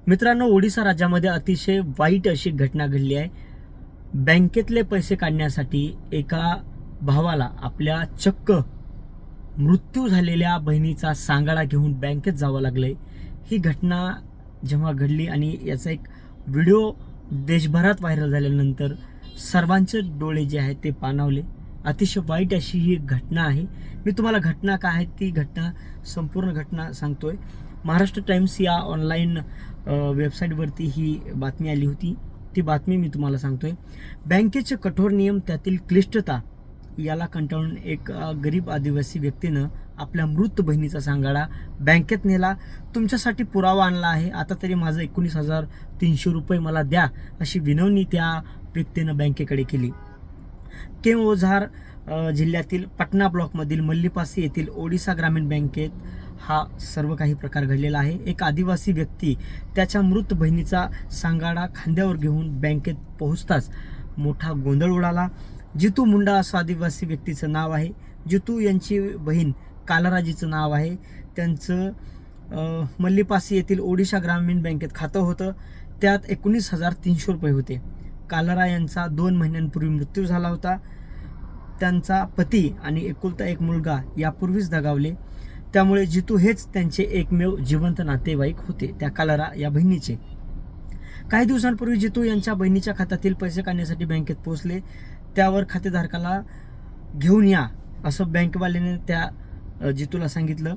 मित्रांनो, ओडिशा राज्यामध्ये अतिशय वाईट अशी घटना घडली आहे. बँकेतले पैसे काढण्यासाठी एका भावाला आपल्या चक्क मृत्यू झालेल्या बहिणीचा सांगाडा घेऊन बँकेत जावं लागलंय. ही घटना जेव्हा घडली आणि याचा एक व्हिडिओ देशभरात व्हायरल झाल्यानंतर सर्वांचे डोळे जे आहेत ते पाणावले. अतिशय वाईट अशी ही घटना आहे. मी तुम्हाला घटना काय आहे ती संपूर्ण घटना सांगतोय. महाराष्ट्र टाइम्स या ऑनलाईन वेबसाईटवरती ही बातमी आली होती. ती बातमी मी तुम्हाला सांगतोय. बँकेचे कठोर नियम, त्यातील क्लिष्टता याला कंटाळून एक गरीब आदिवासी व्यक्तीनं आपल्या मृत बहिणीचा सांगाडा बँकेत नेला. तुमच्यासाठी पुरावा आणला आहे, आता तरी माझं 19,300 रुपये मला द्या, अशी विनवणी त्या व्यक्तीनं बँकेकडे केली. केओझार जिल्ह्यातील पटना ब्लॉकमधील मल्लीपासी येथील ओडिशा ग्रामीण बँकेत हा सर्व काही प्रकार घडलेला आहे. एक आदिवासी व्यक्ती त्याच्या मृत बहिणीचा सांगाडा खांद्यावर घेऊन बँकेत पोहोचताच मोठा गोंधळ उडाला. जितू मुंडा असं आदिवासी व्यक्तीचं नाव आहे. जितू यांची बहीण कालाराजीचं नाव आहे. त्यांचं मल्लीपासी येथील ओडिशा ग्रामीण बँकेत खातं होतं. त्यात 19,300 रुपये होते. कालारा यांचा 2 महिन्यांपूर्वी मृत्यू झाला होता. त्यांचा पती आणि एकुलता एक मुलगा यापूर्वीच दगावले. त्यामुळे जितू हेच त्यांचे एकमेव जिवंत नातेवाईक होते, त्या कालारा या बहिणीचे. काही दिवसांपूर्वी जितू यांच्या बहिणीच्या खात्यातील पैसे काढण्यासाठी बँकेत पोहोचले. त्यावर खातेधारकाला घेऊन या असं बँकवाल्याने त्या जितूला सांगितलं,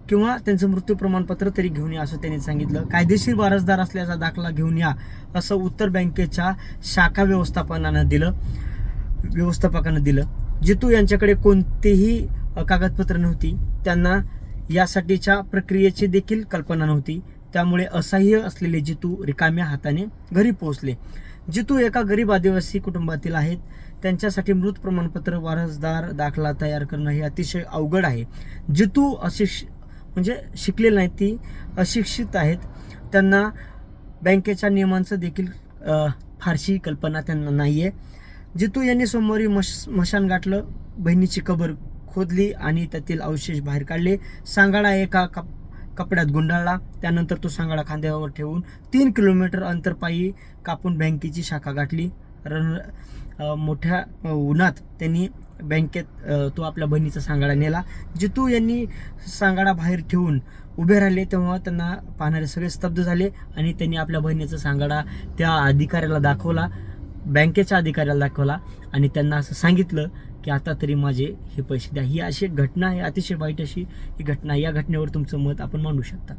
किंवा त्यांचं मृत्यू प्रमाणपत्र तरी घेऊन या असं त्यांनी सांगितलं. कायदेशीर वारसदार असल्याचा दाखला घेऊन या असं उत्तर बँकेच्या शाखा व्यवस्थापकानं दिलं. जितू यांच्याकडे कोणतेही कागदपत्र नव्हती. त्यांना यासाठीच्या प्रक्रियेची देखील कल्पना नव्हती. त्यामुळे असह्य असलेले जितू रिकाम्या हाताने घरी पोहोचले. जितू एका गरीब आदिवासी कुटुंबातील आहेत. त्यांच्यासाठी मृत प्रमाणपत्र, वारसदार दाखला तयार करणं हे अतिशय अवघड आहे. जितू शिकलेले नाहीत, ती अशिक्षित आहेत. त्यांना बँकेच्या नियमांचं देखील फारशी कल्पना त्यांना नाही आहे. जितू यांनी सोमवारी मशान गाठलं, बहिणीची कबर खोदली आणि त्यातील अवशेष बाहेर काढले. सांगाडा एका कपड्यात गुंडाळला. त्यानंतर तो सांगाडा खांद्यावर ठेवून 3 किलोमीटर अंतर पायी कापून बँकेची शाखा गाठली. मोठ्या उन्हात त्यांनी बँकेत तो आपल्या बहिणीचा सांगाडा नेला. जितू यांनी सांगाडा बाहेर ठेवून उभे राहिले तेव्हा त्यांना पाहणारे सगळे स्तब्ध झाले आणि त्यांनी आपल्या बहिणीचा सांगाडा त्या अधिकाऱ्याला दाखवला, बँकेच्या अधिकाऱ्याला दाखवला आणि त्यांना असं सांगितलं की आता तरी माझे हे पैसे द्या. ही अशी एक घटना आहे, अतिशय वाईट अशी ही घटना. या घटनेवर तुमचं मत आपण मांडू शकता.